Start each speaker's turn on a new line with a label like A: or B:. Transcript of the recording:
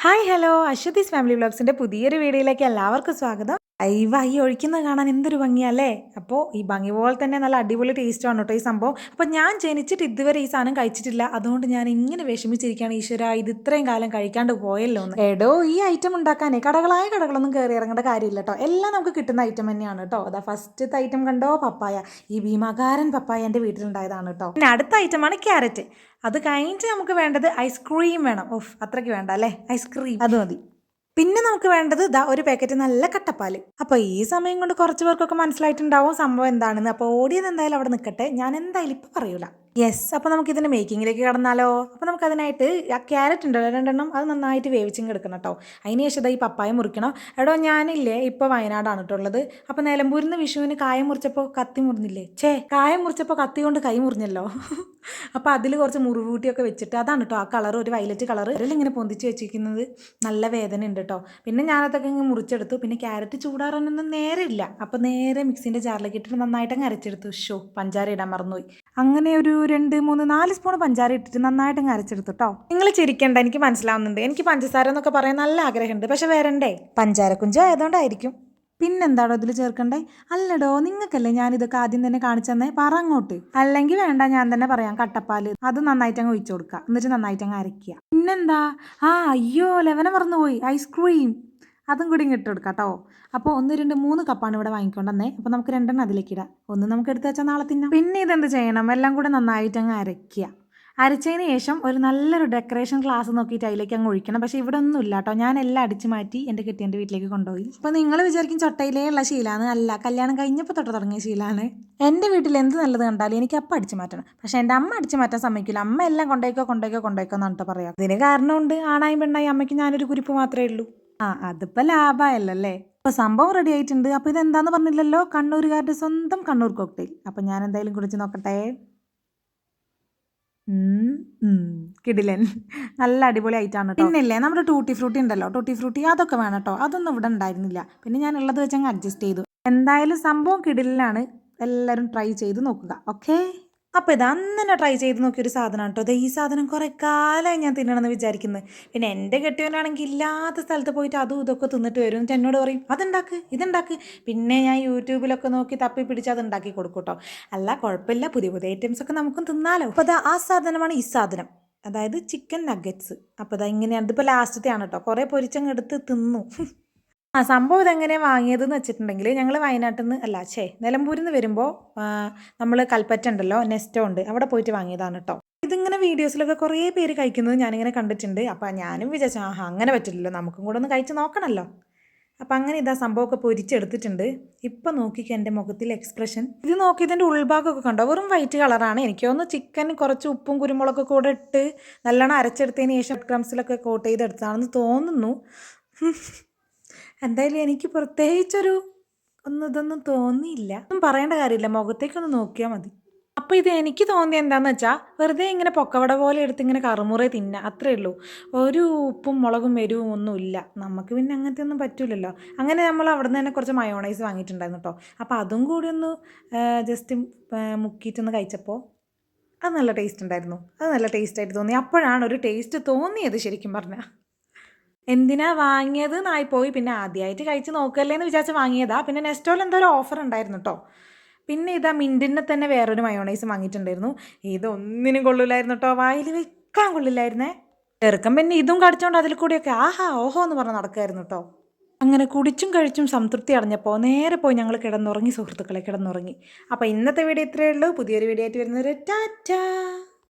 A: Hi hello Aswathi's family വ്ളോഗ്സിൻ്റെ പുതിയൊരു വീഡിയോയിലേക്ക് എല്ലാവർക്കും സ്വാഗതം. ഈ ഒഴിക്കുന്നത് കാണാൻ എന്തൊരു ഭംഗിയല്ലേ. അപ്പോൾ ഈ ഭംഗി പോലെ തന്നെ നല്ല അടിപൊളി ടേസ്റ്റാണ് കേട്ടോ ഈ സംഭവം. അപ്പോൾ ഞാൻ ജനിച്ചിട്ട് ഇതുവരെ ഈ സാധനം കഴിച്ചിട്ടില്ല. അതുകൊണ്ട് ഞാൻ ഇങ്ങനെ വിഷമിച്ചിരിക്കുകയാണ്. ഈശ്വര, ഇത് ഇത്രയും കാലം കഴിക്കാണ്ട് പോയല്ലോ എന്ന്. എടോ, ഈ ഐറ്റം ഉണ്ടാക്കാനേ കടകളൊന്നും കയറി ഇറങ്ങേണ്ട കാര്യമില്ല കേട്ടോ. എല്ലാം നമുക്ക് കിട്ടുന്ന ഐറ്റം തന്നെയാണ് കേട്ടോ. അതാ ഫസ്റ്റത്തെ ഐറ്റം കണ്ടോ, പപ്പായ. ഈ ഭീമാകാരൻ പപ്പായ എൻ്റെ വീട്ടിലുണ്ടായതാണ് കേട്ടോ. പിന്നെ അടുത്ത ഐറ്റമാണ് ക്യാരറ്റ്. അത് കഴിഞ്ഞിട്ട് നമുക്ക് വേണ്ടത് ഐസ്ക്രീം വേണം. ഓഫ്, അത്രയ്ക്ക് വേണ്ട അല്ലേ, ഐസ്ക്രീം അത് മതി. പിന്നെ നമുക്ക് വേണ്ടത് ഒരു പാക്കറ്റ് നല്ല കട്ടപ്പാല്. അപ്പോൾ ഈ സമയം കൊണ്ട് കുറച്ച് പേർക്കൊക്കെ മനസ്സിലായിട്ടുണ്ടാവും സംഭവം എന്താണെന്ന്. അപ്പോൾ ഓടിയത് എന്തായാലും അവിടെ നിൽക്കട്ടെ, ഞാൻ എന്തായാലും ഇപ്പം പറയൂല. യെസ്, അപ്പോൾ നമുക്ക് ഇതിൻ്റെ മേക്കിങ്ങിലേക്ക് കടന്നാലോ. അപ്പോൾ നമുക്ക് അതിനായിട്ട് ആ ക്യാരറ്റ് ഉണ്ടല്ലോ, രണ്ടെണ്ണം, അത് നന്നായിട്ട് വേവിച്ചിങ് എടുക്കണം കേട്ടോ. അതിന് ശേഷം ഈ പപ്പായ മുറിക്കണം. എടോ, ഞാനില്ലേ ഇപ്പോൾ വയനാടാണ് കേട്ടോ ഉള്ളത്. അപ്പോൾ നിലമ്പൂരിൽ നിന്ന് വിഷുവിന് കായം മുറിച്ചപ്പോൾ കത്തി മുറിഞ്ഞില്ലേ, കായം മുറിച്ചപ്പോൾ കത്തി കൊണ്ട് കൈ മുറിഞ്ഞല്ലോ. അപ്പോൾ അതിൽ കുറച്ച് മുറിവൂട്ടിയൊക്കെ വെച്ചിട്ട് അതാണ് കേട്ടോ ആ കളർ, ഒരു വയലറ്റ് കളർ അതിൽ ഇങ്ങനെ പൊന്തിച്ച് വെച്ചിരിക്കുന്നത്. നല്ല വേദന ഉണ്ട് കേട്ടോ. പിന്നെ ഞാനതൊക്കെ ഇങ്ങനെ മുറിച്ചെടുത്തു. പിന്നെ ക്യാരറ്റ് ചൂടാറാനൊന്നും നേരെ ഇല്ല. അപ്പോൾ നേരെ മിക്സിൻ്റെ ജാറിലേക്ക് ഇട്ടിട്ട് നന്നായിട്ട് അങ്ങ് അരച്ചെടുത്തു. പഞ്ചാര ഇടാൻ മറന്നുപോയി. അങ്ങനെ ഒരു 2, 3, 4 സ്പൂൺ പഞ്ചാര ഇട്ടിട്ട് നന്നായിട്ട് അങ്ങ് അരച്ചെടുത്തു കേട്ടോ. നിങ്ങൾ ചിരിക്കേണ്ട, എനിക്ക് മനസ്സിലാവുന്നുണ്ട്. എനിക്ക് പഞ്ചസാര എന്നൊക്കെ പറയാൻ നല്ല ആഗ്രഹമുണ്ട്, പക്ഷെ വരണ്ടേ, പഞ്ചാര കുഞ്ചോ ആയതുകൊണ്ടായിരിക്കും. പിന്നെന്താടോ ഇതിൽ ചേർക്കണ്ടേ? അല്ലടോ, നിങ്ങൾക്കല്ലേ ഞാനിതൊക്കെ ആദ്യം തന്നെ കാണിച്ചു തന്നെ, പറ അങ്ങോട്ട്. അല്ലെങ്കിൽ വേണ്ട, ഞാൻ തന്നെ പറയാം. കട്ടപ്പാല് അത് നന്നായിട്ട് അങ്ങ് ഒഴിച്ചു കൊടുക്കുക, എന്നിട്ട് നന്നായിട്ട് അങ്ങ് അരയ്ക്കുക. പിന്നെന്താ, അയ്യോ ലെവന മറന്നുപോയി, ഐസ്ക്രീം അതും കൂടി ഇട്ട് കൊടുക്കാം കേട്ടോ. അപ്പോൾ 1, 2, 3 കപ്പാണ് ഇവിടെ വാങ്ങിക്കൊണ്ടെന്നേ. അപ്പോൾ നമുക്ക് 2 അതിലേക്ക് ഇടാം. 1 നമുക്ക് എടുത്ത് വെച്ചാൽ നാളെ തിന്നാം. പിന്നെ ഇതെന്ത് ചെയ്യണം, എല്ലാം കൂടെ നന്നായിട്ട് അങ്ങ് അരയ്ക്കുക. അരച്ചതിന് ശേഷം ഒരു നല്ലൊരു ഡെക്കറേഷൻ ഗ്ലാസ് നോക്കിയിട്ട് അതിലേക്ക് അങ്ങ് ഒഴിക്കണം. പക്ഷേ ഇവിടെ ഒന്നും ഇല്ല കേട്ടോ. ഞാൻ എല്ലാം അടിച്ച് മാറ്റി എൻ്റെ കെട്ടിയൻ്റെ വീട്ടിലേക്ക് കൊണ്ടുപോയി. അപ്പോൾ നിങ്ങൾ വിചാരിക്കും ചൊട്ടയിലേ ഉള്ള ശീലമാണ്. അല്ല, കല്യാണം കഴിഞ്ഞപ്പോൾ തൊട്ട് തുടങ്ങിയ ശീലമാണ്. എൻ്റെ വീട്ടിൽ എന്ത് നല്ലത് കണ്ടാലും എനിക്ക് അപ്പം അടിച്ച് മാറ്റണം. പക്ഷേ എൻ്റെ അമ്മ അടിച്ച് മാറ്റാൻ സമ്മതിക്കില്ല. അമ്മ എല്ലാം കൊണ്ടേക്കോ എന്നാണ് കേട്ടോ പറയാം. ഇതിന് കാരണമുണ്ട്, ആണായും പെണ്ണായി അമ്മയ്ക്ക് ഞാനൊരു കുരിപ്പ് മാത്രമേ ഉള്ളൂ. അതിപ്പോൾ ലാഭമായല്ലോ അല്ലേ. അപ്പോൾ സംഭവം റെഡി ആയിട്ടുണ്ട്. അപ്പോൾ ഇതെന്താന്ന് പറഞ്ഞില്ലല്ലോ, കണ്ണൂരുകാരുടെ സ്വന്തം കണ്ണൂർ കോക്ടെയിൽ. അപ്പോൾ ഞാൻ എന്തായാലും കുടിച്ച് നോക്കട്ടെ. കിടിലൻ, നല്ല അടിപൊളി ആയിട്ടാണ് കേട്ടോ. പിന്നില്ലേ നമ്മുടെ ടൂട്ടി ഫ്രൂട്ടി ഉണ്ടല്ലോ, ടൂട്ടി ഫ്രൂട്ടി അതൊക്കെ വേണം കേട്ടോ. അതൊന്നും ഇവിടെ ഉണ്ടായിരുന്നില്ല. പിന്നെ ഞാൻ ഉള്ളത് വെച്ച് അങ്ങ് അഡ്ജസ്റ്റ് ചെയ്തു. എന്തായാലും സംഭവം കിടിലാണ്. എല്ലാവരും ട്രൈ ചെയ്ത് നോക്കുക, ഓക്കെ. അപ്പോൾ ഇത് അന്നെ ട്രൈ ചെയ്ത് നോക്കിയൊരു സാധനമാണ് കേട്ടോ. ഈ സാധനം കുറേ കാലമായി ഞാൻ തിന്നണമെന്ന് വിചാരിക്കുന്നത്. പിന്നെ എൻ്റെ കെട്ടിയവനാണെങ്കിൽ ഇല്ലാത്ത സ്ഥലത്ത് പോയിട്ട് അതും ഇതൊക്കെ തിന്നിട്ട് വരും. എന്നിട്ട് എന്നോട് പറയും ഇതുണ്ടാക്ക്. പിന്നെ ഞാൻ യൂട്യൂബിലൊക്കെ നോക്കി തപ്പി പിടിച്ച് അത് ഉണ്ടാക്കി കൊടുക്കും കേട്ടോ. അല്ല, കുഴപ്പമില്ല, പുതിയ ഐറ്റംസൊക്കെ നമുക്കും തിന്നാലോ. അപ്പോൾ ആ സാധനമാണ് ഈ സാധനം, അതായത് ചിക്കൻ നഗറ്റ്സ്. അപ്പോൾ ഇങ്ങനെയാണ്. ഇതിപ്പോൾ ലാസ്റ്റത്തെ ആണ് കേട്ടോ. കുറേ പൊരിച്ചങ്ങ് എടുത്ത് തിന്നു. സംഭവം ഇതെങ്ങനെയാണ് വാങ്ങിയതെന്ന് വെച്ചിട്ടുണ്ടെങ്കിൽ, ഞങ്ങൾ വയനാട്ടിൽ നിന്ന് നിലമ്പൂരിൽ നിന്ന് വരുമ്പോൾ നമ്മൾ കൽപ്പറ്റ ഉണ്ടല്ലോ, നെസ്റ്റോ ഉണ്ട്, അവിടെ പോയിട്ട് വാങ്ങിയതാണ് കേട്ടോ. ഇതിങ്ങനെ വീഡിയോസിലൊക്കെ കുറേ പേര് കഴിക്കുന്നത് ഞാനിങ്ങനെ കണ്ടിട്ടുണ്ട്. അപ്പോൾ ഞാനും വിചാരിച്ചു അങ്ങനെ പറ്റില്ലല്ലോ, നമുക്കും കൂടെ ഒന്ന് കഴിച്ച് നോക്കണമല്ലോ. അപ്പം അങ്ങനെ സംഭവമൊക്കെ പൊരിച്ചെടുത്തിട്ടുണ്ട്. ഇപ്പം നോക്കിക്കുക എൻ്റെ മുഖത്തിലെ എക്സ്പ്രഷൻ. ഇത് നോക്കി ഇതിൻ്റെ ഉൾഭാഗമൊക്കെ കണ്ടോ, വെറും വൈറ്റ് കളറാണ്. എനിക്ക് തോന്നുന്നു ചിക്കൻ കുറച്ച് ഉപ്പും കുരുമുളകൊക്കെ കൂടെ ഇട്ട് നല്ലോണം അരച്ചെടുത്തതിന് ശേഷം ക്രംസിലൊക്കെ കോട്ട് ചെയ്തെടുത്താണെന്ന് തോന്നുന്നു. എന്തായാലും എനിക്ക് പ്രത്യേകിച്ചൊരു ഇതൊന്നും തോന്നിയില്ല. ഒന്നും പറയേണ്ട കാര്യമില്ല, മുഖത്തേക്കൊന്ന് നോക്കിയാൽ മതി. അപ്പോൾ ഇത് എനിക്ക് തോന്നിയത് എന്താണെന്ന് വെച്ചാൽ, വെറുതെ ഇങ്ങനെ പൊക്കവട പോലെ എടുത്ത് ഇങ്ങനെ കറുമുറേ തിന്നുക, അത്രയേ ഉള്ളൂ. ഒരു ഉപ്പും മുളകും എരിവും ഒന്നുമില്ല. നമുക്ക് പിന്നെ അങ്ങനത്തെ ഒന്നും പറ്റില്ലല്ലോ. അങ്ങനെ നമ്മൾ അവിടെ നിന്ന് തന്നെ കുറച്ച് മയോണൈസ് വാങ്ങിയിട്ടുണ്ടായിരുന്നു കേട്ടോ. അപ്പോൾ അതും കൂടി ഒന്ന് ജസ്റ്റ് മുക്കിയിട്ടൊന്ന് കഴിച്ചപ്പോൾ അത് നല്ല ടേസ്റ്റ് ഉണ്ടായിരുന്നു. അത് നല്ല ടേസ്റ്റായിട്ട് തോന്നി. അപ്പോഴാണ് ഒരു ടേസ്റ്റ് തോന്നിയത് ശരിക്കും പറഞ്ഞാൽ. എന്തിനാ വാങ്ങിയത് എന്നായിപ്പോയി. പിന്നെ ആദ്യമായിട്ട് കഴിച്ച് നോക്കല്ലേ എന്ന് വിചാരിച്ച് വാങ്ങിയതാ. പിന്നെ നെസ്റ്റോയിൽ എന്തോ ഒരു ഓഫർ ഉണ്ടായിരുന്നു കേട്ടോ. പിന്നെ മിൻറ്റിനെ തന്നെ വേറൊരു മയോണൈസ് വാങ്ങിയിട്ടുണ്ടായിരുന്നു. ഇതൊന്നിനും കൊള്ളില്ലായിരുന്നു കേട്ടോ, വായിൽ വെക്കാൻ കൊള്ളില്ലായിരുന്നേ. ചെറുക്കം പിന്നെ ഇതും കടിച്ചോണ്ട് അതിൽ കൂടിയൊക്കെ ഓഹോ എന്ന് പറഞ്ഞ് നടക്കുമായിരുന്നു കേട്ടോ. അങ്ങനെ കുടിച്ചും കഴിച്ചും സംതൃപ്തി അടഞ്ഞപ്പോൾ നേരെ പോയി ഞങ്ങൾ കിടന്നുറങ്ങി സുഹൃത്തുക്കളെ, കിടന്നുറങ്ങി. അപ്പോൾ ഇന്നത്തെ വീഡിയോ ഇത്രയേ ഉള്ളൂ. പുതിയൊരു വീഡിയോ ആയിട്ട് വരുന്നവരെ ടാറ്റാ.